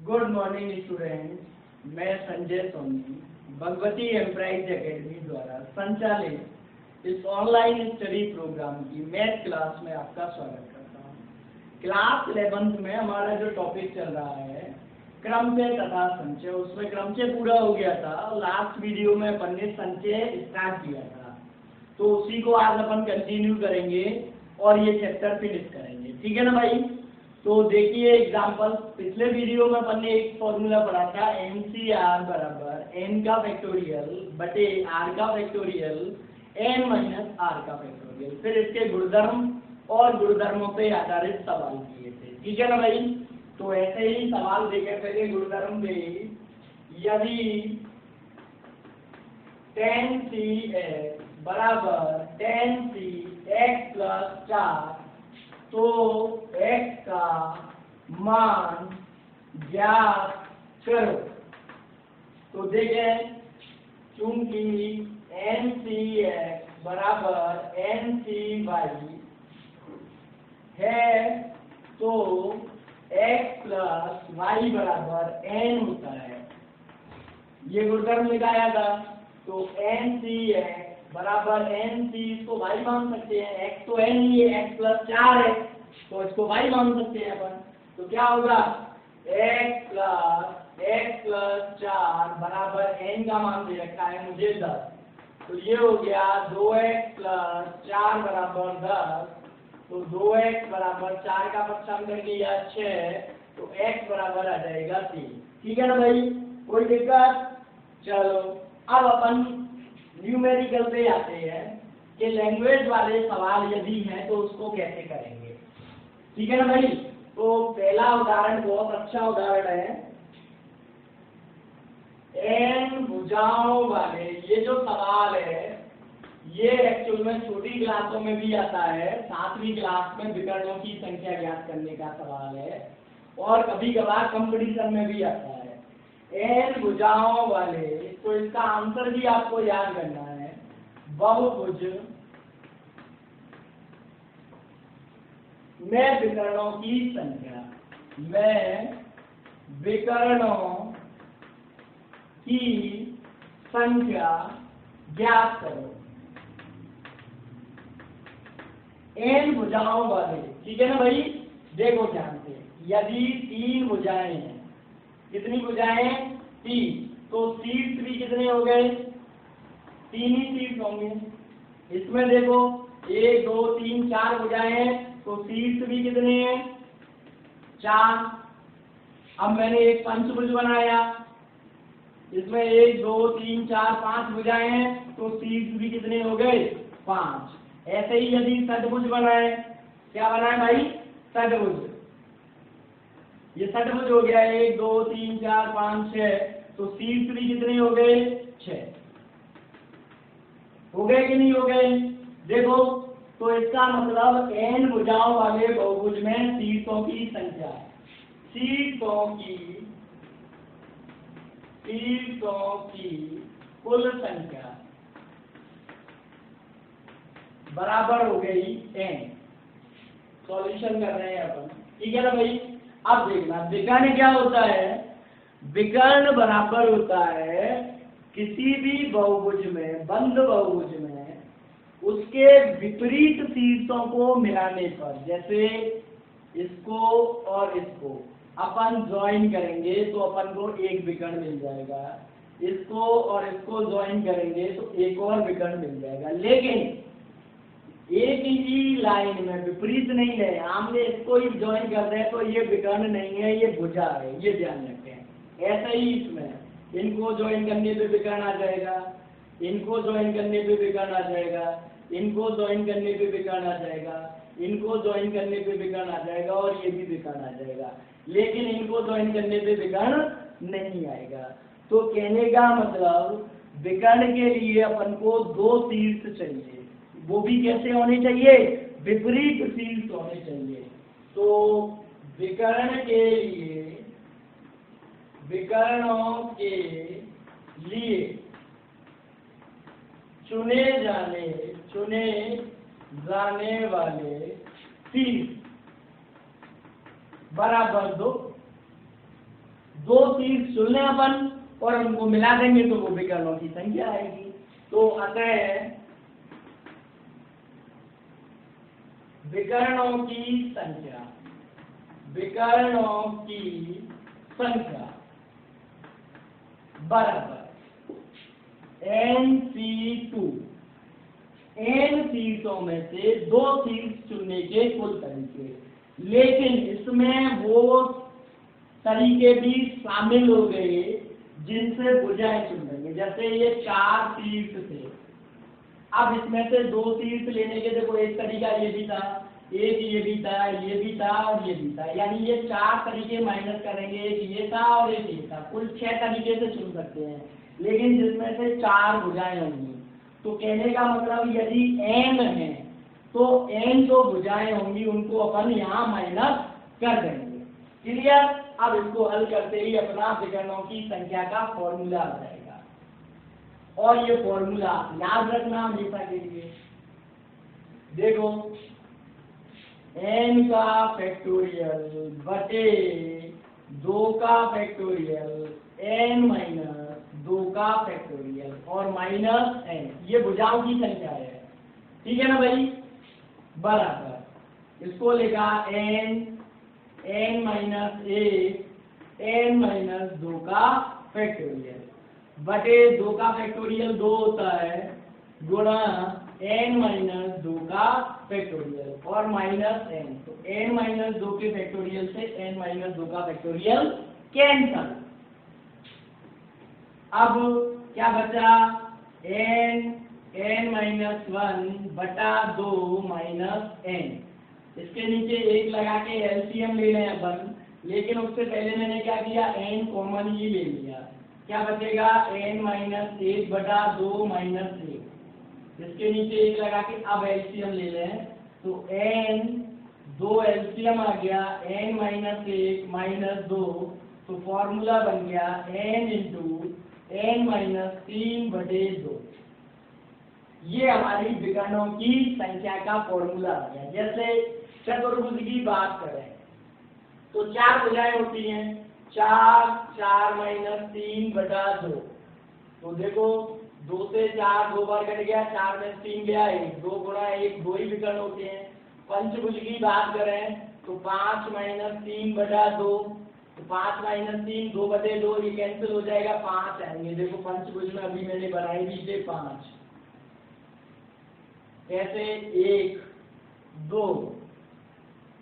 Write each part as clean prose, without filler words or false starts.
Good morning students, मैं Sanjay Soni Bhagwati एम्प्राइज academy द्वारा संचालित इस ऑनलाइन स्टडी प्रोग्राम की मैथ क्लास में आपका स्वागत करता हूँ। क्लास 11th में हमारा जो टॉपिक चल रहा है क्रमचय तथा संचय, उसमें क्रमचय पूरा हो गया था और लास्ट वीडियो में अपन ने संचय स्टार्ट किया था, तो उसी को आज अपन कंटिन्यू करेंगे और ये चैप्टर फिनिश करेंगे। ठीक है ना भाई? तो देखिए एग्जाम्पल, पिछले वीडियो में अपन ने एक फॉर्मूला पढ़ा था NCR बराबर n का फैक्टोरियल बटे r का फैक्टोरियल n माइनस r का फैक्टोरियल। फिर इसके गुणधर्म और गुणधर्मों पे आधारित सवाल किए थे। ठीक है ना भाई? तो ऐसे ही सवाल देखे पहले गुणधर्म में, यदि tan c बराबर tan c x प्लस 4 तो x का मान ज्ञात करो। तो देखें, चूंकि NCX बराबर NCY है तो x प्लस y बराबर n होता है, ये गुणधर्म लिखाया था। तो NCX बराबर NC, इसको y मान सकते हैं, x तो n ही है, x प्लस 4 है तो इसको y मान सकते हैं अपन। तो क्या होगा, x प्लस 4 बराबर n का मान दे रखा है मुझे 10, तो ये हो गया 2x प्लस 4 बराबर 10। तो 2x बराबर 4 का पक्षांतर कर लिया 6, तो x बराबर आ जाएगा 3। ठीक है ना भाई? कोई दिक्कत? चलो अब अपन न्यूमेरिकल पे आते हैं कि लैंग्वेज वाले सवाल यदि हैं तो उसको कैसे करेंगे। ठीक है ना भाई? तो पहला उदाहरण बहुत अच्छा उदाहरण है, n भुजाओं वाले। ये जो सवाल है ये एक्चुअल में छोटी क्लासों में भी आता है, 7वीं क्लास में विकर्णों की संख्या ज्ञात करने का सवाल है और कभी कभार कंपटीशन में भी आता है। n भुजाओं वाले, तो इसका आंसर भी आपको याद करना है, बहुभुज में विकर्णों की संख्या, में विकर्णों की संख्या ज्ञात करो। n भुजाओं वाले, ठीक है ना भाई? देखो ध्यान से, यदि 3 भुजाएं हैं, कितनी भुजाएं? 3, तो शीर्ष भी कितने हो गए? 3 ही शीर्ष होंगे। इसमें देखो 1 2 3 4 भुजाएं हैं, तो शीर्ष भी कितने हैं? 4। अब मैंने एक पंचभुज बनाया, इसमें 1 2 3 4 5 भुजाएं हैं, तो शीर्ष भी कितने हो गए? 5। ऐसे ही यदि षटभुज बनाए, क्या बनाए भाई? षटभुज, ये षटभुज हो गया, 1 2 3 4 5 6, तो शीर्ष भी कितने हो गए? 6। हो गए कि नहीं हो गए? देखो, तो इसका मतलब n भुजाओं वाले बहुभुज में शीर्षों की संख्या, शीर्षों की कुल संख्या बराबर हो गई n। सॉल्यूशन कर रहे हैं अपन। ठीक है ना भाई? अब देखना, विकर्ण क्या होता है? विकर्ण बराबर होता है किसी भी बहुभुज में, बंद बहुभुज में उसके विपरीत शीर्षों को मिलाने पर, जैसे इसको और इसको अपन ज्वाइन करेंगे तो अपन को एक विकर्ण मिल जाएगा, इसको और इसको ज्वाइन करेंगे तो एक और विकर्ण मिल जाएगा। लेकिन एक ही लाइन में विपरीत नहीं है, आमने इसको ही ज्वाइन कर रहे हैं तो ये विकर्ण नहीं है, ये भुजा है, ये ध्यान रखें। ऐसा ही इसमें इनको ज्वाइन करने पे विकर्ण आ जाएगा, इनको ज्वाइन करने पे विकर्ण आ जाएगा, इनको ज्वाइन करने पे विकर्ण आ जाएगा, इनको ज्वाइन करने पे विकर्ण आ जाएगा और ये भी विकर्ण आ जाएगा, लेकिन इनको ज्वाइन करने पे विकर्ण नहीं आएगा। तो कहने का मतलब विकर्ण के लिए अपन को 2 शीर्ष चाहिए, वो भी कैसे होने चाहिए? विपरीत शीर्ष होने चाहिए। तो विकर्ण के लिए, विकर्णों के लिए चुने जाने वाले शीर्ष बराबर 2, दो शीर्ष चुन लें अपन और उनको मिला देंगे तो वो विकर्णों की संख्या आएगी। तो अतः विकर्णों की संख्या बराबर NC2 n शीर्षों में से दो शीर्ष चुनने के कुल तरीके। लेकिन इसमें वो तरीके भी शामिल हो गए जिनसे भुजाएं चुन लेंगे। जैसे ये 4 शीर्ष थे, अब इसमें से 2 शीर्ष लेने के देखो एक तरीका ये भी था, एक ये भी था, ये भी था और ये भी था, यानी ये 4 तरीके माइनस करेंगे, एक ये था और एक ये था, कुल 6 तरीके से चुन सकते हैं। लेकिन जिसमें से 4 भुजाएं होंगी, तो कहने का मतलब यदि n है तो n जो भुजाएं होंगी उनको अपन यहाँ माइनस कर देंगे। क्लियर? अब इसको हल करते ही अपना विकर्णों की संख्या का फॉर्मूला आ जाएगा, और ये फॉर्मूला याद रखना हमेशा के लिए। देखो n का फैक्टोरियल बटे 2 का फैक्टोरियल n माइनस 2 का फैक्टोरियल और माइनस n, ये भुजाओं की संख्या है। ठीक है ना भाई? बराबर इसको लिखा n माइनस 1 n माइनस 2 का फैक्टोरियल बटे 2 का फैक्टोरियल 2 होता है गुणा n माइनस 2 का फैक्टोरियल और माइनस n। तो n माइनस 2 के फैक्टोरियल से n माइनस 2 का फैक्टोरियल कैंसल। अब क्या बचा? n माइनस 1 बटा 2 माइनस n। इसके नीचे 1 लगा के एलसीएम ले लें अपन, लेकिन उससे पहले मैंने क्या किया, n कॉमन ही ले लिया। क्या बचेगा? n माइनस 1 बटा 2 माइनस 1। इसके नीचे 1 लगा के अब एलसीएम ले लें, तो n 2 एलसीएम आ गया, n माइनस 1 माइनस 2, तो फॉर्मूला बन गया n इंटू n माइनस 3 बटे 2। ये हमारी विकर्णों की संख्या का फॉर्मूला आ गया। जैसे चतुर्भुज की बात करें तो 4 भुजाएं होती हैं, 4 माइनस 3 बटा 2। तो देखो 2 से 4 2 बार कट गया, 4 में 3 गया, 1 2 गुणा 1 2 ही विकर्ण होते हैं। पंचभुज की बात करें तो 5 माइनस 3 बटा 2, तो 5 माइनस 3 2 बटे 2, ये कैंसिल हो जाएगा, 5 आएंगे। देखो पंचभुज में अभी मैंने बनाई भी थे 5, कैसे 1 2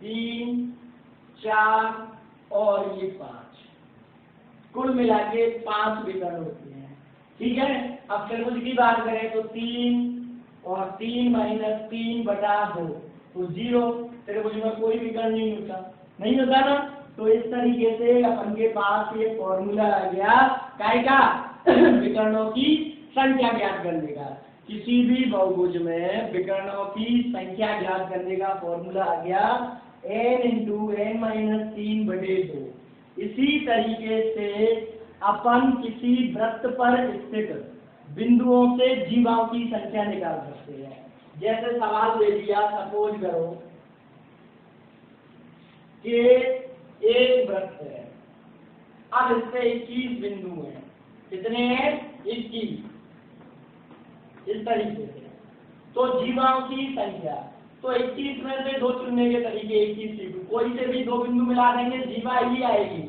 3 4 और ये 5, कुल मिला के 5 विकर्ण होते हैं। ठीक है? अब त्रिभुज की बात करें तो 3 और 3 माइनस 3 बटा 2, तो 0। त्रिभुज में कोई विकर्ण नहीं होता ना। तो इस तरीके से अपन के पास ये फॉर्मूला आ गया काय का विकर्णों की संख्या ज्ञात करने का। किसी भी बहुभुज में विकर्णों की संख्या ज्ञात करने का फॉर्मूला आ गया n इंटू n माइनस 3 बटे 2। इसी तरीके से अपन किसी वृत्त पर स्थित बिंदुओं से जीवाओं की संख्या निकाल सकते हैं। जैसे सवाल दे दिया, सपोज करो कि एक वृत्त है, अब इस पे 21 बिंदु हैं। कितने हैं? 21। इस तरीके से तो जीवाओं की संख्या, तो 21 में से 2 चुनने के तरीके 21 C2, कोई से भी 2 बिंदु मिला देंगे, जीवा ही आएगी।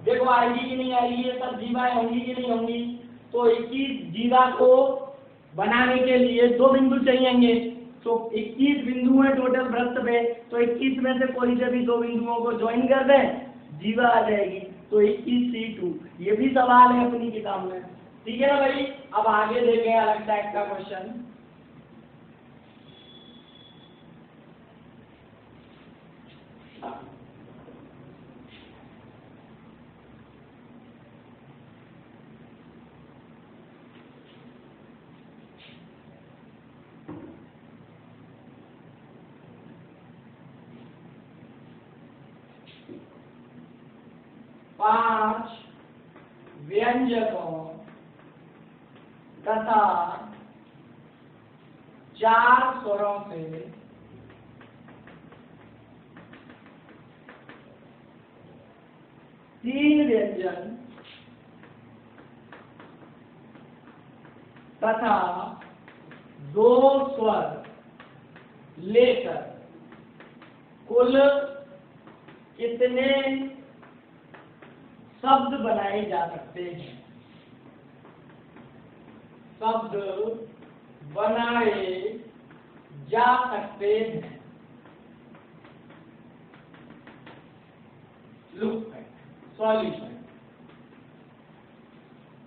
देखो आएगी कि नहीं आएगी, ये सब जीवाएं होंगी कि नहीं होंगी। तो 21 जीवा को बनाने के लिए 2 बिंदु चाहिएंगे, तो 21 बिंदु है टोटल वृत्त पे, तो 21 में से कोई से भी 2 बिंदुओं को ज्वाइन कर दें, जीवा आ जाएगी। तो 21 C2, ये भी सवाल है अपनी किताब में। ठीक है ना भाई? अब आगे देखें अलग टाइप का क्वेश्चन। पांच व्यंजकों तथा 4 स्वरों से 3 व्यंजन तथा दो स्वर लेकर कुल कितने शब्द बनाए जा सकते हैं? शब्द बनाए जा सकते हैं। Look solution.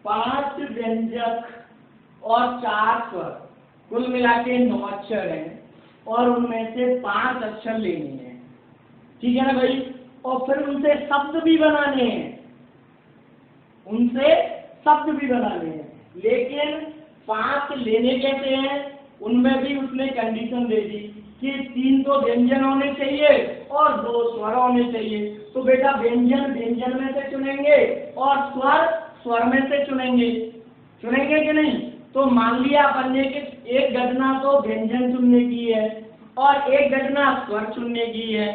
5 व्यंजक और 4 स्वर, कुल मिला के 9 अक्षर हैं और उनमें से 5 अक्षर लेने हैं, ठीक है ना भाई? और फिर उनसे शब्द भी बनाने हैं, उनसे शब्द भी बनाने हैं। लेकिन 5 लेने कैसे हैं? उनमें भी उसने कंडीशन दे दी कि 3 तो व्यंजन होने चाहिए और 2 स्वर होने चाहिए। तो बेटा व्यंजन व्यंजन में से चुनेंगे और स्वर स्वर में से चुनेंगे कि नहीं? तो मान लिया अपन ने कि एक घटना तो व्यंजन चुनने की है और एक घटना स्वर चुनने की है,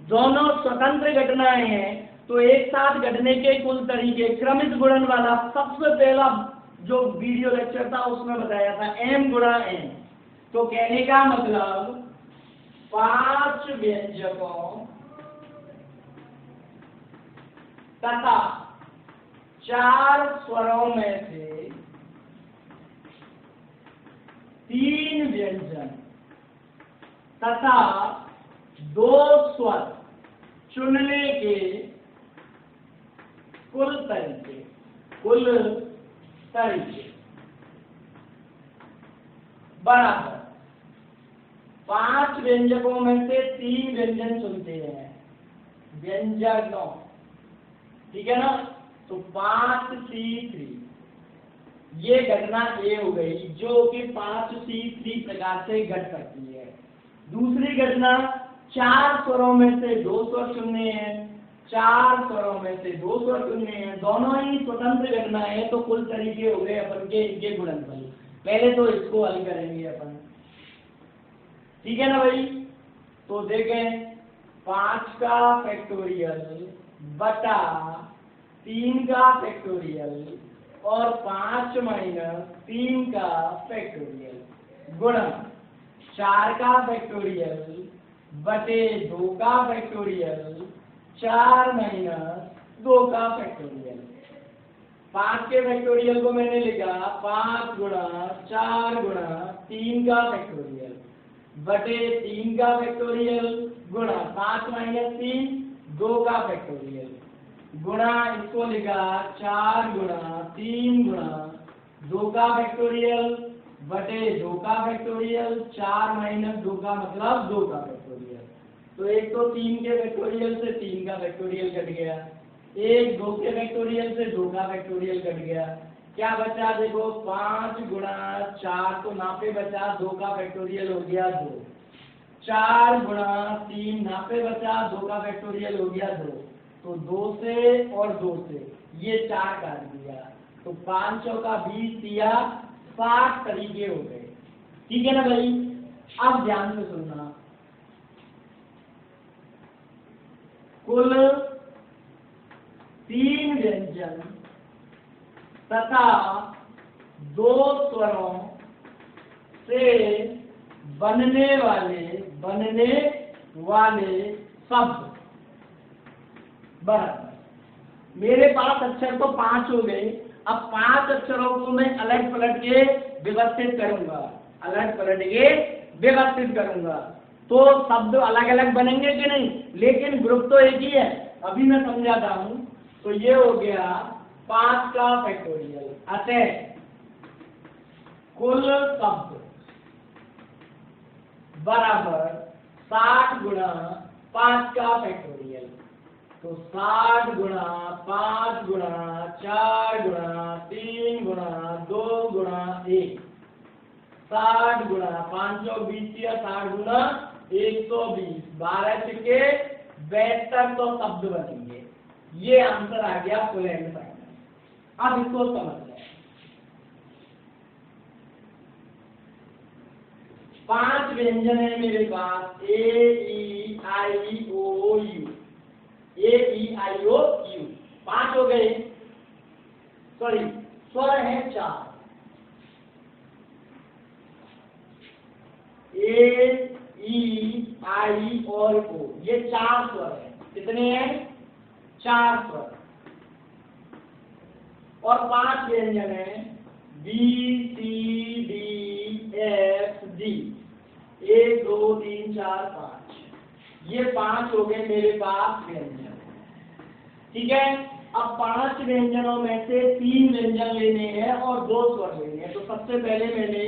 दोनों स्वतंत्र घटनाएं हैं। तो एक साथ घटने के कुल तरीके क्रमित गुणन वाला सबसे पहला जो वीडियो लेक्चर था उसमें बताया था m गुणा n। तो कहने का मतलब 5 व्यंजकों तथा 4 स्वरों में से 3 व्यंजन तथा 2 स्वर चुनने के कुल तरीके बराबर 5 व्यंजकों में से 3 व्यंजन चुनते हैं, व्यंजनों, ठीक है ना? तो 5C3 ये घटना A हो गई, जो कि 5C3 प्रकार से घट सकती है। दूसरी घटना 4 स्वरों में से 2 स्वर चुनने हैं, 4 स्वरों में से 2 स्वर चुनने हैं, दोनों ही स्वतंत्र घटनाएं हैं। तो कुल तरीके हो गए अपन के इनके गुणनफल। पहले तो इसको हल करेंगे अपन, ठीक है ना भाई? तो देखें 5 का फैक्टोरियल बटा 3 का फैक्टोरियल और 5 माइनस 3 का फैक्टोरियल गुणा 4 का फैक्टोरियल बटे 2 का फैक्टोरियल 4 माइनस 2 का फैक्टोरियल। 5 के फैक्टोरियल को मैंने लिखा 5 गुणा 4 गुणा 3 का फैक्टोरियल बटे 3 का फैक्टोरियल गुणा 5 माइनस 3 2 का फैक्टोरियल गुणा इसको लिखा 4 गुणा 3 गुणा 2 का फैक्टोरियल बटे 2 का फैक्टोरियल 4 माइनस 2 का मतलब 2 का फैक्टोरियल। तो एक तो 3 के फैक्टोरियल से 3 का फैक्टोरियल कट गया, एक 2 के फैक्टोरियल से 2 का फैक्टोरियल कट गया। क्या बचा? देखो 5 गुणा 4 तो नापे बचा, 2 का फैक्टोरियल हो गया 2, 4 गुणा 3 नापे बचा, 2 का फैक्टोरियल हो गया 2। तो 2 से और 2 से ये 4 काट दिया, तो 5 चौका 20 दिया, 60 तरीके हो गए, ठीक है ना भाई? अब ध्यान से सुनना, कुल 3 व्यंजन तथा 2 स्वरों से बनने वाले शब्द बराबर। मेरे पास अक्षर तो 5 हो गए। अब 5 अक्षरों को मैं अलग पलट के व्यवस्थित करूंगा, तो शब्द अलग अलग बनेंगे कि नहीं? लेकिन ग्रुप तो एक ही है, अभी मैं समझाता हूं। तो ये हो गया 5 का फैक्टोरियल, अतः कुल शब्द बराबर 60 गुणा 5 का फैक्टोरियल। तो 60 गुणा 5 गुणा 4 गुणा 3 गुणा 2 गुणा 1, 60 गुणा 520 या 60 गुणा 120, 12 के 7200 शब्द बनेंगे। ये आंसर आ गया फुल एंड फाइनल। अब इसको समझ लें। 5 व्यंजन है मेरे पास, A-E-I-O-U, 5 हो गए। सॉरी, स्वर है 4, ए, ई, आई और ओ, ये 4 स्वर है। कितने हैं? 4 स्वर। और 5 व्यंजन है, बी, सी, डी, एफ, जी। 1 2 3 4 5, ये 5 हो गए मेरे पास व्यंजन। ठीक है, अब 5 व्यंजनों में से 3 व्यंजन लेने हैं और 2 स्वर लेने हैं। तो सबसे पहले मैंने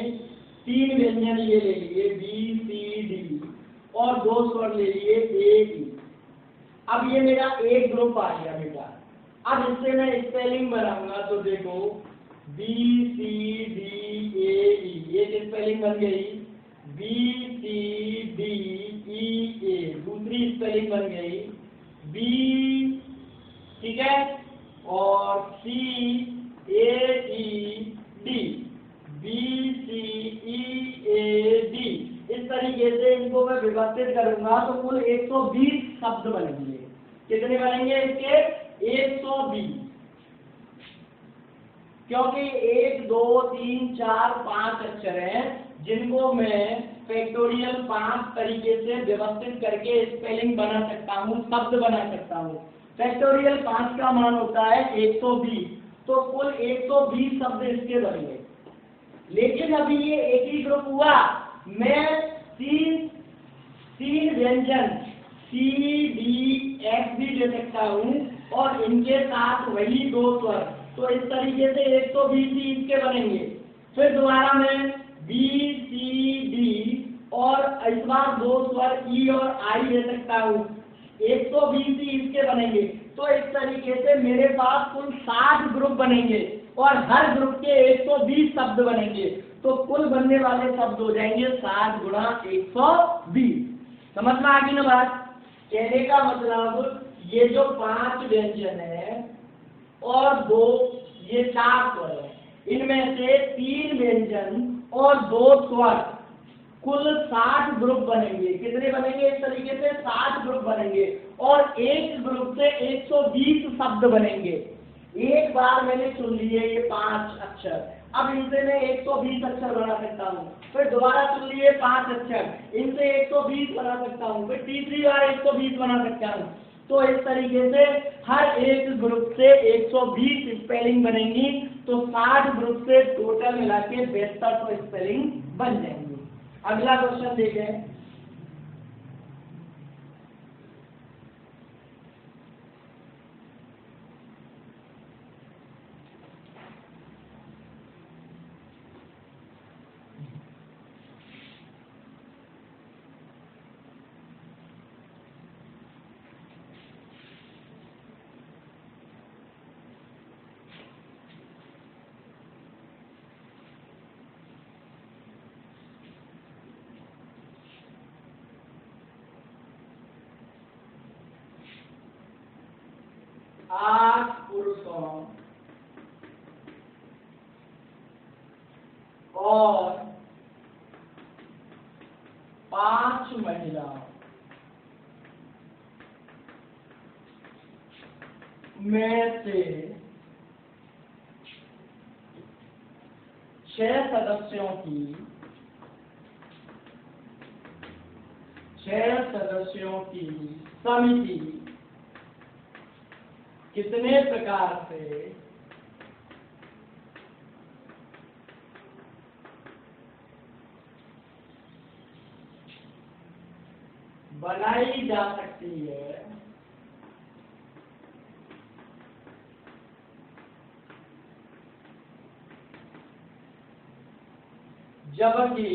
3 व्यंजन ये ले लिए, बी, सी, डी, और 2 स्वर ले लिए, ए, ई। अब ये मेरा एक ग्रुप आ गया बेटा। अब इससे मैं स्पेलिंग बनाऊंगा, तो देखो बी, सी, डी, ए, ई, एक स्पेलिंग बन गई। बी, सी, डी, ई, ए, दूसरी स्पेलिंग बन गई। बी, ठीक है, और सी, ए, ई, डी, बी, सी, ई, ए, डी। इस तरीके से इनको मैं विभाजित करूंगा तो कुल 120 शब्द बनेंगे। कितने बनेंगे इसके? 120। क्योंकि 1 2 3 4 5 अक्षर हैं जिनको मैं फैक्टोरियल 5 तरीके से व्यवस्थित करके स्पेलिंग बना सकता हूँ, शब्द बना सकता हूँ। फैक्टोरियल 5 का मान होता है 120, तो कुल 120 शब्द इसके बनेंगे। लेकिन अभी ये एक ही ग्रुप हुआ, मैं तीन व्यंजन सी, डी, एफ भी ले सकता हूँ और इनके साथ वही 2 स्वर, तो इस तरीके से 120 ही इसके बनेंगे। फिर दोबारा मैं बी, सी, डी और इस बार 2 स्वर ई और आई ले सकता हूँ, 120 ही इसके बनेंगे। तो इस तरीके से मेरे पास कुल 60 ग्रुप बनेंगे और हर ग्रुप के 120 शब्द बनेंगे। तो कुल बनने वाले शब्द हो जाएंगे 60 गुणा 120। समझ में आ गई ना बात? कहने का मतलब ये जो 5 व्यंजन है और 2 ये 4 स्वर है, इनमें से 3 व्यंजन और 2 स्वर, कुल 60 ग्रुप बनेंगे। कितने बनेंगे? इस तरीके से 60 ग्रुप बनेंगे और एक ग्रुप से 120 शब्द बनेंगे। एक बार मैंने चुन लिए ये 5 अक्षर, अब इनसे मैं 120 अक्षर बना सकता हूँ। फिर दोबारा चुन लिए 5 अक्षर, इनसे 120 बना सकता हूँ। फिर तीसरी बार 120 बना सकता हूँ। तो इस तरीके से हर एक ग्रुप से 120 स्पेलिंग बनेंगी। तो 60 ग्रुप से टोटल मिला के 72 स्पेलिंग बन जाएंगी। अगला क्वेश्चन देखें। आठ पुरुषों और 5 महिलाओं में से 6 सदस्यों की समिति कितने प्रकार से बनाई जा सकती है, जबकि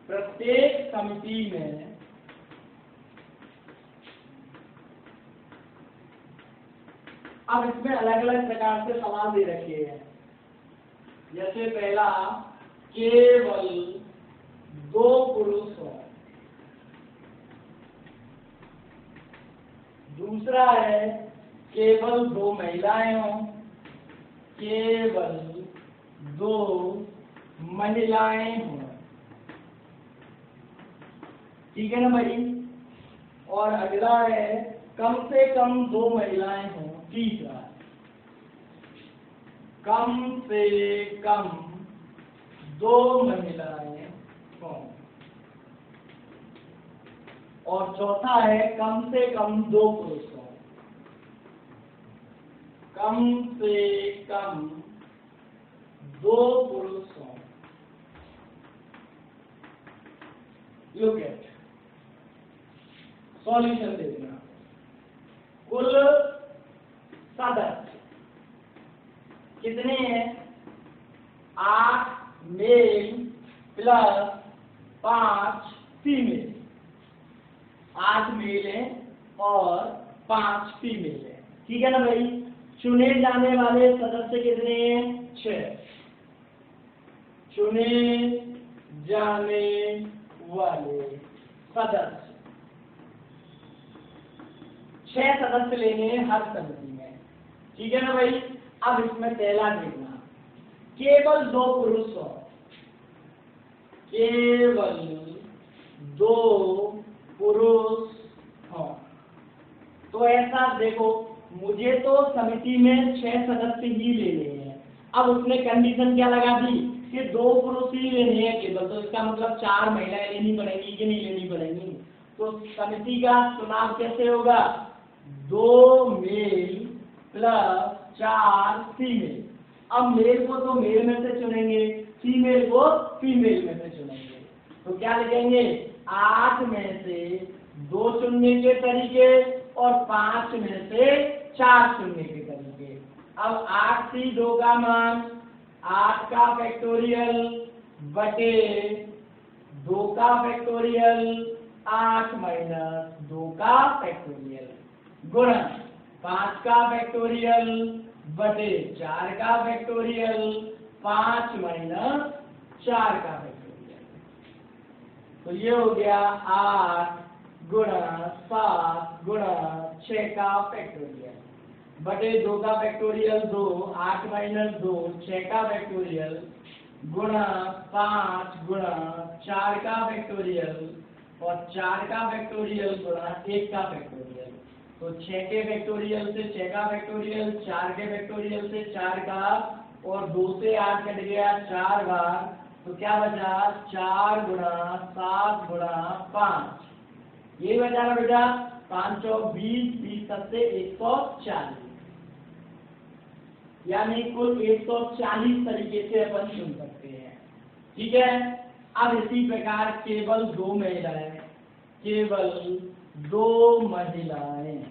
प्रत्येक समिति में अब इसमें अलग अलग प्रकार से सवाल दे रखे हैं। जैसे पहला, केवल 2 पुरुष हों। दूसरा है केवल 2 महिलाएं हों। केवल 2 महिलाएं हों। ठीक है ना भाई? और अगला है कम से कम 2 महिलाएं हों। तीसरा कम से कम 2 महिलाएं हों, और चौथा है कम से कम 2 पुरुष हों। कम से कम 2 पुरुष हों। लुक एट सॉल्यूशन देखना। कुल सदस्य कितने हैं? 8 मेल प्लस 5 फीमेल। 8 मेल है और 5 फीमेल है, ठीक है ना भाई। चुने जाने वाले सदस्य कितने हैं? 6। चुने जाने वाले सदस्य 6 सदस्य लेने हैं हर समिति में, ठीक है ना भाई। अब इसमें पहला देखना, केवल 2 पुरुष हो, केवल 2 पुरुष हो। तो ऐसा देखो, मुझे तो समिति में 6 सदस्य ही लेने हैं। अब उसने कंडीशन क्या लगा दी कि 2 पुरुष ही लेने हैं केवल, तो इसका मतलब 4 महिलाएं लेनी पड़ेंगी कि नहीं लेनी पड़ेंगी। तो समिति का चुनाव कैसे होगा? 2 मेल प्लस 4 फीमेल। अब मेल को तो मेल में से चुनेंगे, फीमेल को फीमेल में से चुनेंगे। तो क्या लिखेंगे? 8 में से 2 चुनने के तरीके और 5 में से 4 चुनने के तरीके। अब 8 से 2 का मान 8 का फैक्टोरियल बटे 2 का फैक्टोरियल 8 माइनस 2 का फैक्टोरियल गुणन 5 का फैक्टोरियल बटे 4 का फैक्टोरियल 5 माइनस 4 का फैक्टोरियल। तो ये हो गया 8 गुणा 7 गुणा 6 का फैक्टोरियल बटे 2 का फैक्टोरियल 2, 8 माइनस 2 6 का फैक्टोरियल गुणा 5 गुणा 4 का फैक्टोरियल और 4 का फैक्टोरियल गुणा 1 का फैक्टोरियल। तो 6 के फैक्टोरियल से 6 का फैक्टोरियल, 4 के फैक्टोरियल से 4 का, और 2 से 8 कट गया 4 बार। तो क्या बचा? 4 गुणा 7 गुणा 5, ये बचा ना बेटा 5 और 20, 20 से 140, यानी कुल 140 तरीके से अपन चुन सकते हैं, ठीक है। अब इसी प्रकार केवल 2 महिलाएं, केवल 2 महिलाएं,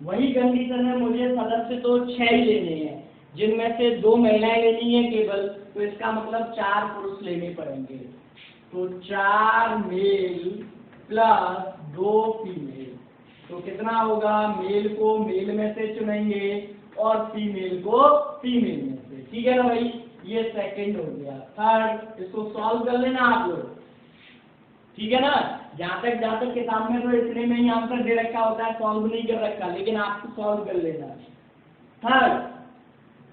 वही कंडीशन है, मुझे सदस्य तो 6 ही लेने हैं, जिनमें से 2 महिलाएं लेनी है केवल, तो इसका मतलब 4 पुरुष लेने पड़ेंगे। तो 4 मेल प्लस 2 फीमेल, तो कितना होगा? मेल को मेल में से चुनेंगे और फीमेल को फीमेल में से, ठीक है ना भाई। ये सेकंड हो गया। थर्ड, इसको सॉल्व कर लेना आप लोग, ठीक है ना। जहाँ तक किताब में तो इतने में ही आंसर दे रखा होता है, सॉल्व नहीं कर रखा, लेकिन आपको सॉल्व कर लेना। थर्ड,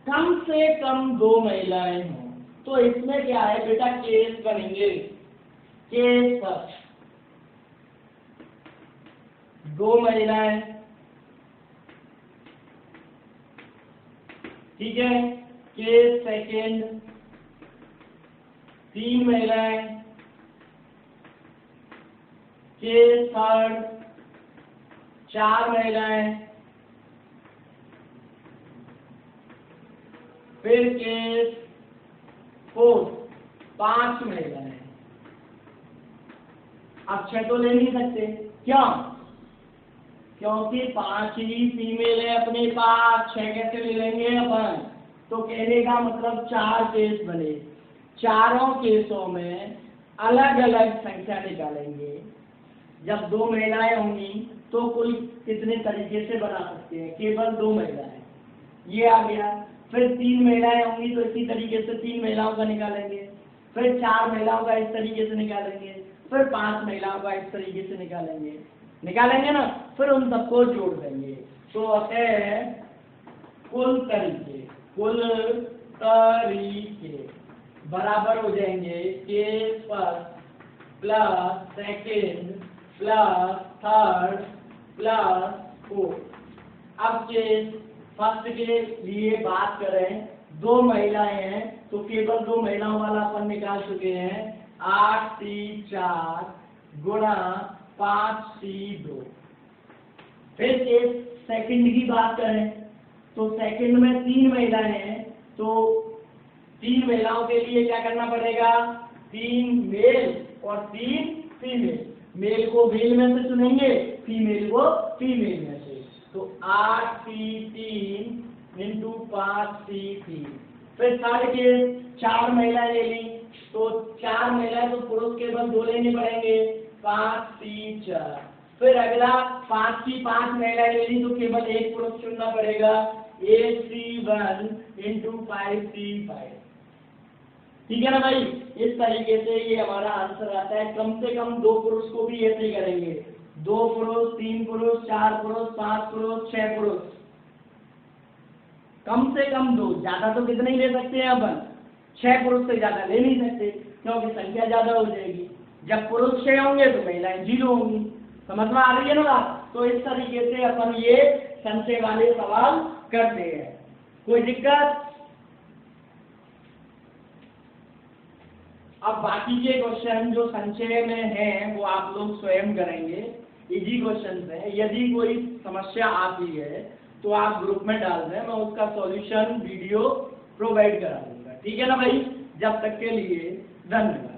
कम से कम 2 महिलाएं हों। तो इसमें क्या है बेटा? केस बनेंगे, केस पर 2 महिलाएं, ठीक है। केस सेकेंड 3 महिलाएं, केस थर्ड 4 महिलाएं, फिर केस फोर्थ 5 महिलाएं। अब 6 तो ले नहीं सकते, क्यों? क्योंकि 5 ही फीमेल है अपने पास, 6 कैसे ले लेंगे अपन? तो कहने का मतलब 4 केस बने, चारों केसों में अलग अलग संख्या निकालेंगे। जब 2 महिलाएं होंगी तो कुल कितने तरीके से बना सकते हैं? केवल 2 महिलाएं, ये आ गया। फिर 3 महिलाएं होंगी तो इसी तरीके से 3 महिलाओं का निकालेंगे, फिर 4 महिलाओं का इस तरीके से निकालेंगे, फिर 5 महिलाओं का इस तरीके से निकालेंगे ना, फिर उन सबको जोड़ देंगे। तो अतः कुल तरीके बराबर हो जाएंगे case first plus second plus third plus fourth. अब केस फर्स्ट के लिए बात करें, 2 महिलाएं हैं तो केवल 2 महिलाओं वाला अपन निकाल चुके हैं, 8C4 गुणा 5C2। फिर एक सेकंड की बात करें तो सेकंड में 3 महिलाएं हैं तो 3 महिलाओं के लिए क्या करना पड़ेगा, 3 मेल और 3 फीमेल। मेल को मेल में से चुनेंगे, फीमेल को फीमेल में से। तो 8C3 इंटू 5C3। फिर थर्ड के 4 महिलाएं ले ली तो 4 महिलाएं तो पुरुष केवल 2 लेने पड़ेंगे, 5C4। फिर अगला 5 की 5 महिलाएं ले ली तो केवल एक पुरुष चुनना पड़ेगा, 8C1 इंटू 5C5। ठीक है ना भाई। इस तरीके से ये हमारा आंसर आता है। कम से कम 2 पुरुष को भी ऐसे ही करेंगे, 2 पुरुष, 3 पुरुष, 4 पुरुष, 5 पुरुष, 6 पुरुष, कम से कम 2। ज्यादा तो कितने ही ले सकते हैं अपन, 6 पुरुष से ज्यादा ले नहीं सकते क्योंकि संख्या ज्यादा हो जाएगी। जब पुरुष 6 होंगे तो महिलाएं 0 होंगी। समझ में आ रही है ना बात। तो इस तरीके से अपन ये संचय वाले सवाल करते हैं। कोई दिक्कत? अब बाकी के क्वेश्चन जो संचय में हैं वो आप लोग स्वयं करेंगे, इजी क्वेश्चन है। यदि कोई समस्या आती है तो आप ग्रुप में डाल दें, मैं उसका सॉल्यूशन वीडियो प्रोवाइड करा दूंगा। ठीक है ना भाई। जब तक के लिए धन्यवाद।